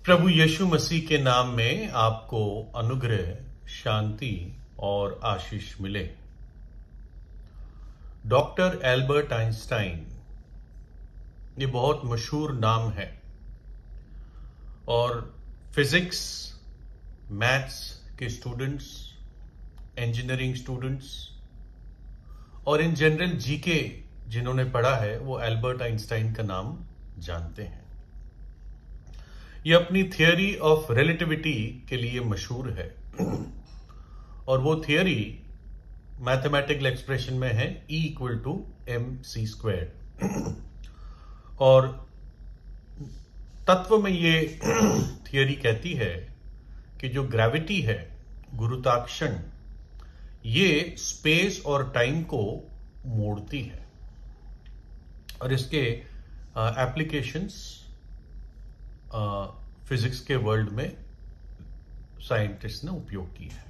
प्रभु यीशु मसीह के नाम में आपको अनुग्रह, शांति और आशीष मिले। डॉक्टर एल्बर्ट आइंस्टाइन ये बहुत मशहूर नाम है और फिजिक्स, मैथ्स के स्टूडेंट्स, इंजीनियरिंग स्टूडेंट्स और इन जनरल जीके जिन्होंने पढ़ा है वो एल्बर्ट आइंस्टाइन का नाम जानते हैं। ये अपनी थियरी ऑफ रिलेटिविटी के लिए मशहूर है और वो थियरी मैथमेटिकल एक्सप्रेशन में है E=mc²। और तत्व में ये थियरी कहती है कि जो ग्रेविटी है, गुरुत्वाकर्षण, ये स्पेस और टाइम को मोड़ती है और इसके एप्लीकेशंस फिजिक्स के वर्ल्ड में साइंटिस्ट ने उपयोग किया है।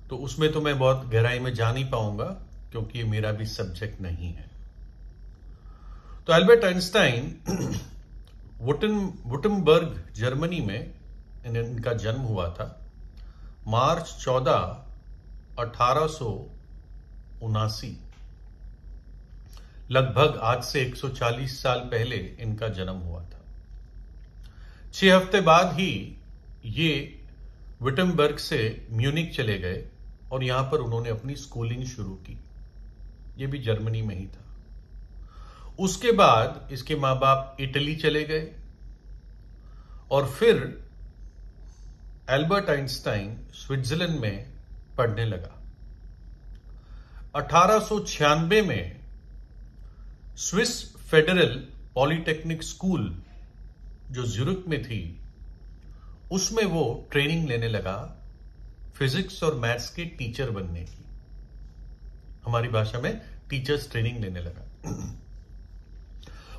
तो उसमें तो मैं बहुत गहराई में जा नहीं पाऊंगा क्योंकि ये मेरा भी सब्जेक्ट नहीं है। तो एल्बर्ट आइंस्टाइन वुटेनबर्ग जर्मनी में इनका जन्म हुआ था। मार्च 14, 1879, लगभग आज से 140 साल पहले इनका जन्म हुआ था। 6 हफ्ते बाद ही ये विटनबर्ग से म्यूनिक चले गए और यहां पर उन्होंने अपनी स्कूलिंग शुरू की। ये भी जर्मनी में ही था। उसके बाद इसके मां बाप इटली चले गए और फिर एल्बर्ट आइंस्टाइन स्विट्जरलैंड में पढ़ने लगा। 1896 में स्विस फेडरल पॉलिटेक्निक स्कूल जो ज्यूरिख में थी, उसमें वो ट्रेनिंग लेने लगा फिजिक्स और मैथ्स के टीचर बनने की। हमारी भाषा में टीचर्स ट्रेनिंग लेने लगा।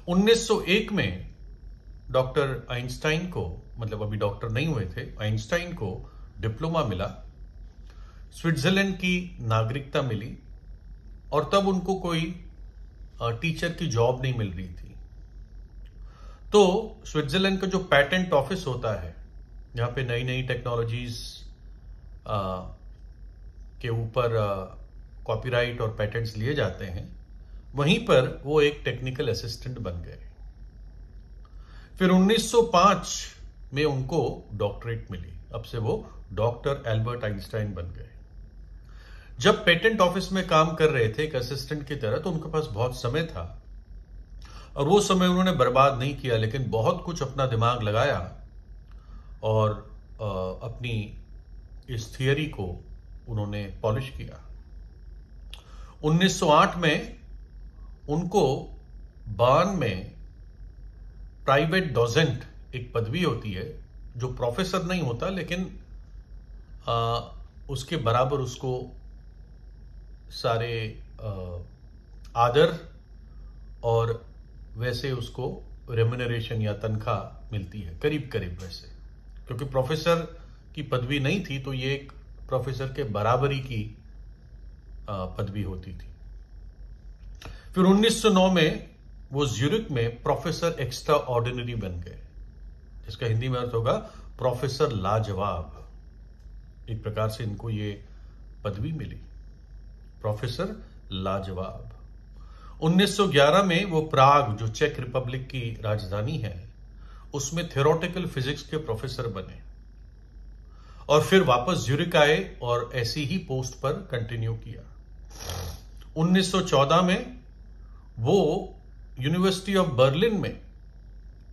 1901 में डॉक्टर आइंस्टाइन को, मतलब अभी डॉक्टर नहीं हुए थे, आइंस्टाइन को डिप्लोमा मिला, स्विट्जरलैंड की नागरिकता मिली और तब उनको कोई टीचर की जॉब नहीं मिल रही थी। तो स्विट्जरलैंड का जो पेटेंट ऑफिस होता है, जहां पे नई नई टेक्नोलॉजीज के ऊपर कॉपीराइट और पेटेंट्स लिए जाते हैं, वहीं पर वो एक टेक्निकल असिस्टेंट बन गए। फिर 1905 में उनको डॉक्टरेट मिली। अब से वो डॉक्टर एल्बर्ट आइंस्टाइन बन गए। जब पेटेंट ऑफिस में काम कर रहे थे एक असिस्टेंट की तरह, तो उनके पास बहुत समय था और वो समय उन्होंने बर्बाद नहीं किया, लेकिन बहुत कुछ अपना दिमाग लगाया और अपनी इस थियरी को उन्होंने पॉलिश किया। 1908 में उनको बर्न में प्राइवेट डोसेंट, एक पदवी होती है जो प्रोफेसर नहीं होता, लेकिन उसके बराबर उसको सारे आदर और वैसे उसको रेम्यूनरेशन या तनख्वाह मिलती है, करीब करीब वैसे, क्योंकि प्रोफेसर की पदवी नहीं थी तो ये एक प्रोफेसर के बराबरी की पदवी होती थी। फिर 1909 में वो ज्यूरिख में प्रोफेसर एक्स्ट्रा ऑर्डिनरी बन गए, जिसका हिंदी में अर्थ होगा प्रोफेसर लाजवाब। एक प्रकार से इनको ये पदवी मिली, प्रोफेसर लाजवाब। 1911 में वो प्राग, जो चेक रिपब्लिक की राजधानी है, उसमें थ्योरेटिकल फिजिक्स के प्रोफेसर बने और फिर वापस ज्यूरिख आए और ऐसी ही पोस्ट पर कंटिन्यू किया। 1914 में वो यूनिवर्सिटी ऑफ बर्लिन में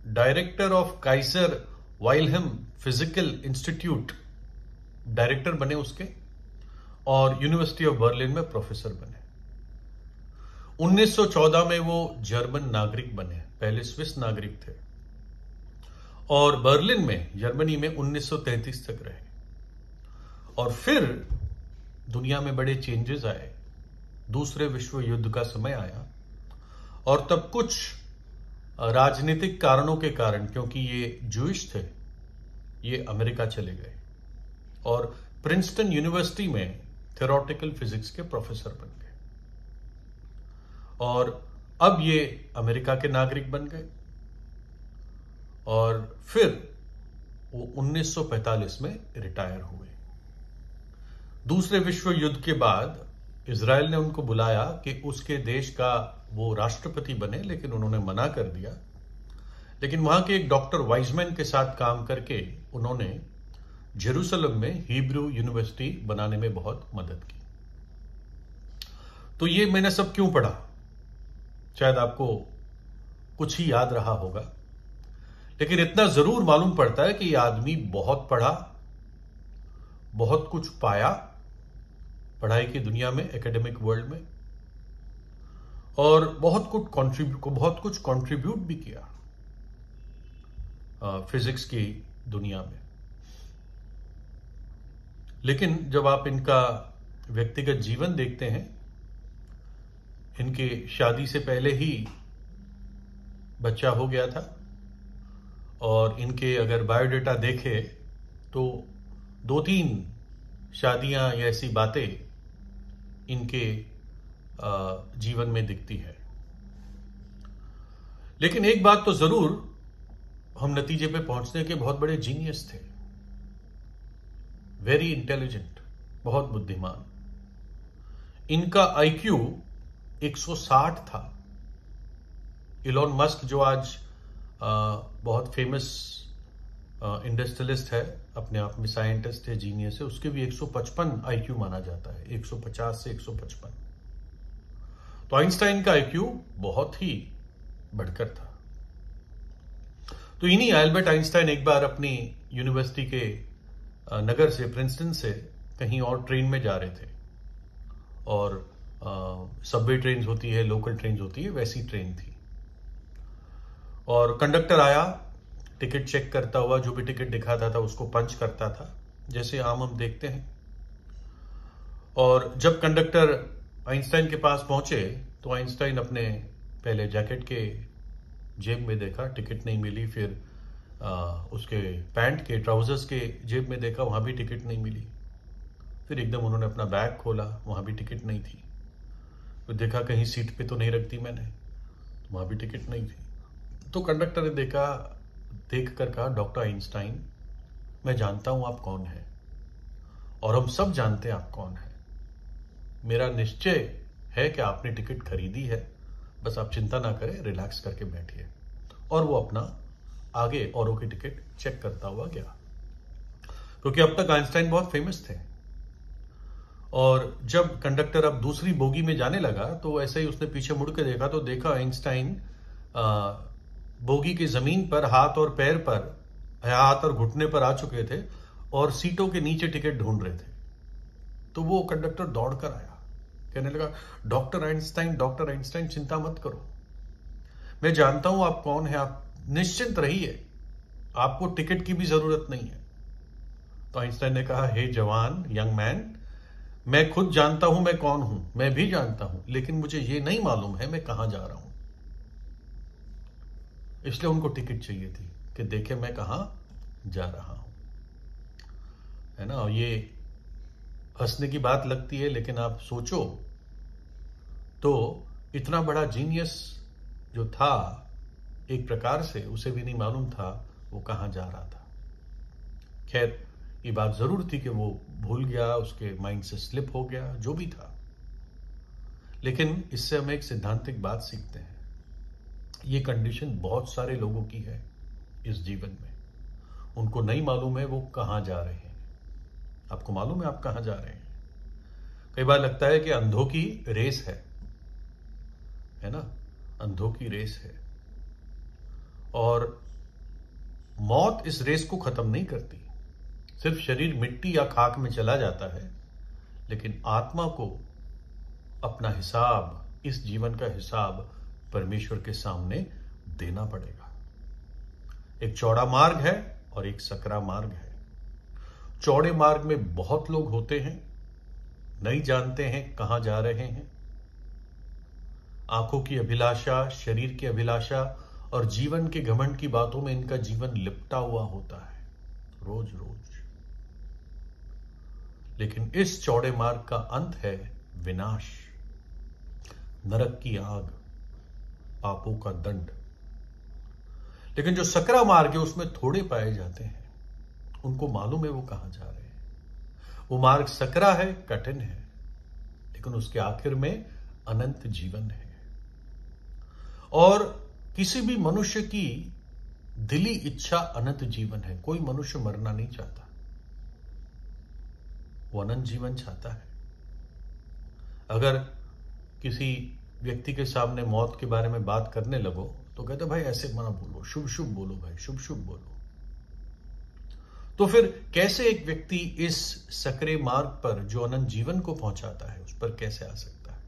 director of Kaiser Wilhelm physical institute director बने उसके, और यूनिवर्सिटी ऑफ बर्लिन में प्रोफेसर बने। 1914 में वो जर्मन नागरिक बने, पहले स्विस नागरिक थे, और बर्लिन में, जर्मनी में 1933 तक रहे। और फिर दुनिया में बड़े चेंजेस आए, दूसरे विश्व युद्ध का समय आया और तब कुछ राजनीतिक कारणों के कारण, क्योंकि ये जूइश थे, ये अमेरिका चले गए और प्रिंसटन यूनिवर्सिटी में थ्योरेटिकल फिजिक्स के प्रोफेसर बन गए और अब ये अमेरिका के नागरिक बन गए। और फिर वो 1945 में रिटायर हुए। दूसरे विश्व युद्ध के बाद इजराइल ने उनको बुलाया कि उसके देश का वो राष्ट्रपति बने, लेकिन उन्होंने मना कर दिया। लेकिन वहां के एक डॉक्टर वाइजमैन के साथ काम करके उन्होंने जेरूसलम में हिब्रू यूनिवर्सिटी बनाने में बहुत मदद की। तो ये मैंने सब क्यों पढ़ा, शायद आपको कुछ ही याद रहा होगा, लेकिन इतना जरूर मालूम पड़ता है कि ये आदमी बहुत पढ़ा, बहुत कुछ पाया पढ़ाई की दुनिया में, एकेडमिक वर्ल्ड में, और बहुत कुछ कंट्रीब्यूट भी किया फिजिक्स की दुनिया में। लेकिन जब आप इनका व्यक्तिगत जीवन देखते हैं, इनके शादी से पहले ही बच्चा हो गया था, और इनके अगर बायोडेटा देखे तो 2-3 शादियां या ऐसी बातें इनके जीवन में दिखती है। लेकिन एक बात तो जरूर हम नतीजे पे पहुंचने के बहुत बड़े जीनियस थे, वेरी इंटेलिजेंट, बहुत बुद्धिमान। इनका आईक्यू 160 था। इलॉन मस्क जो आज बहुत फेमस इंडस्ट्रियलिस्ट है, अपने आप में साइंटिस्ट है, जीनियस है, उसके भी 155 आईक्यू माना जाता है, 150 से 155। तो आइंस्टाइन का आईक्यू बहुत ही बढ़कर था। तो इन्हीं एल्बर्ट आइंस्टाइन एक बार अपनी यूनिवर्सिटी के नगर से, प्रिंसटन से कहीं और ट्रेन में जा रहे थे, और सबवे ट्रेन होती है, लोकल ट्रेन होती है, वैसी ट्रेन थी। और कंडक्टर आया, टिकट चेक करता हुआ, जो भी टिकट दिखाता था उसको पंच करता था, जैसे आम हम देखते हैं। और जब कंडक्टर आइंस्टाइन के पास पहुंचे तो आइंस्टाइन अपने पहले जैकेट के जेब में देखा, टिकट नहीं मिली। फिर उसके पैंट के, ट्राउजर्स के जेब में देखा, वहां भी टिकट नहीं मिली। फिर एकदम उन्होंने अपना बैग खोला, वहां भी टिकट नहीं थी। फिर देखा कहीं सीट पे तो नहीं रख दी मैंने, तो वहां भी टिकट नहीं थी। तो कंडक्टर ने देख कर कहा, डॉक्टर आइंस्टाइन, मैं जानता हूं आप कौन हैं, और हम सब जानते हैं आप कौन हैं। मेरा निश्चय है कि आपने टिकट खरीदी है, बस आप चिंता ना करें, रिलैक्स करके बैठिए। और वो अपना आगे औरों की टिकट चेक करता हुआ गया, क्योंकि अब तक आइंस्टाइन बहुत फेमस थे। और जब कंडक्टर अब दूसरी बोगी में जाने लगा तो ऐसे ही उसने पीछे मुड़ के देखा, तो देखा आइंस्टाइन बोगी की जमीन पर हाथ और घुटने पर आ चुके थे, और सीटों के नीचे टिकट ढूंढ रहे थे। तो वो कंडक्टर दौड़कर आया, कहने लगा, डॉक्टर आइंस्टाइन चिंता मत करो, मैं जानता हूं आप कौन है, आप निश्चिंत रहिए, आपको टिकट की भी जरूरत नहीं है। तो आइंस्टाइन ने कहा, हे जवान, यंग मैन, मैं खुद जानता हूं मैं कौन हूं, मैं भी जानता हूं, लेकिन मुझे यह नहीं मालूम है मैं कहां जा रहा हूं। इसलिए उनको टिकट चाहिए थी कि देखे मैं कहां जा रहा हूं, है ना। और ये हंसने की बात लगती है, लेकिन आप सोचो तो इतना बड़ा जीनियस जो था, एक प्रकार से उसे भी नहीं मालूम था वो कहां जा रहा था। खैर, ये बात जरूर थी कि वो भूल गया, उसके माइंड से स्लिप हो गया, जो भी था। लेकिन इससे हम एक सिद्धांतिक बात सीखते हैं, ये कंडीशन बहुत सारे लोगों की है इस जीवन में। उनको नहीं मालूम है वो कहां जा रहे हैं। आपको मालूम है आप कहां जा रहे हैं? कई बार लगता है कि अंधों की रेस है ना, अंधों की रेस है, और मौत इस रेस को खत्म नहीं करती। सिर्फ शरीर मिट्टी या खाक में चला जाता है, लेकिन आत्मा को अपना हिसाब, इस जीवन का हिसाब परमेश्वर के सामने देना पड़ेगा। एक चौड़ा मार्ग है और एक सकरा मार्ग है। चौड़े मार्ग में बहुत लोग होते हैं, नहीं जानते हैं कहां जा रहे हैं। आंखों की अभिलाषा, शरीर की अभिलाषा और जीवन के घमंड की बातों में इनका जीवन लिपटा हुआ होता है रोज रोज। लेकिन इस चौड़े मार्ग का अंत है विनाश, नरक की आग, पापों का दंड। लेकिन जो सकरा मार्ग है उसमें थोड़े पाए जाते हैं, उनको मालूम है वो कहां जा रहे हैं। वो मार्ग सकरा है, कठिन है, लेकिन उसके आखिर में अनंत जीवन है। और किसी भी मनुष्य की दिली इच्छा अनंत जीवन है। कोई मनुष्य मरना नहीं चाहता, वो अनंत जीवन चाहता है। अगर किसी व्यक्ति के सामने मौत के बारे में बात करने लगो तो कहते भाई ऐसे मना बोलो, शुभ शुभ बोलो भाई, शुभ शुभ बोलो। तो फिर कैसे एक व्यक्ति इस सकरे मार्ग पर जो अनंत जीवन को पहुंचाता है उस पर कैसे आ सकता है?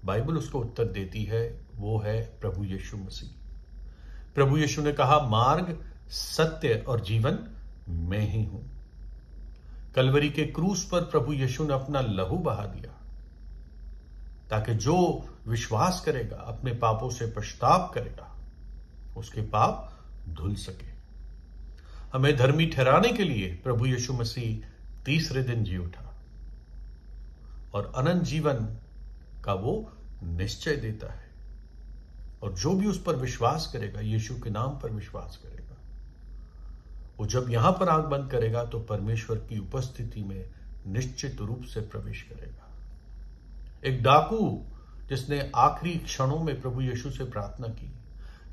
बाइबल उसको उत्तर देती है, वो है प्रभु यीशु मसीह। प्रभु यीशु ने कहा, मार्ग, सत्य और जीवन मैं ही हूं। कलवरी के क्रूस पर प्रभु यीशु ने अपना लहू बहा दिया ताकि जो विश्वास करेगा, अपने पापों से पश्चाताप करेगा, उसके पाप धुल सके। हमें धर्मी ठहराने के लिए प्रभु यीशु मसीह तीसरे दिन जी उठा और अनंत जीवन का वो निश्चय देता है। और जो भी उस पर विश्वास करेगा, यीशु के नाम पर विश्वास करेगा, वो जब यहां पर आंख बंद करेगा तो परमेश्वर की उपस्थिति में निश्चित रूप से प्रवेश करेगा। एक डाकू जिसने आखिरी क्षणों में प्रभु यीशु से प्रार्थना की,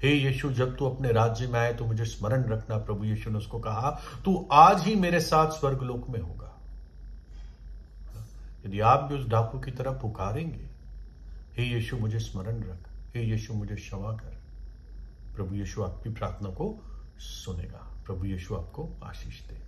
हे यीशु, जब तू अपने राज्य में आए तो मुझे स्मरण रखना। प्रभु यीशु ने उसको कहा, तू आज ही मेरे साथ स्वर्गलोक में होगा। यदि आप भी उस डाकू की तरह पुकारेंगे, हे यीशु मुझे स्मरण रख, हे यीशु मुझे क्षमा कर, प्रभु यीशु आपकी प्रार्थना को सुनेगा। प्रभु यीशु आपको आशीष दे।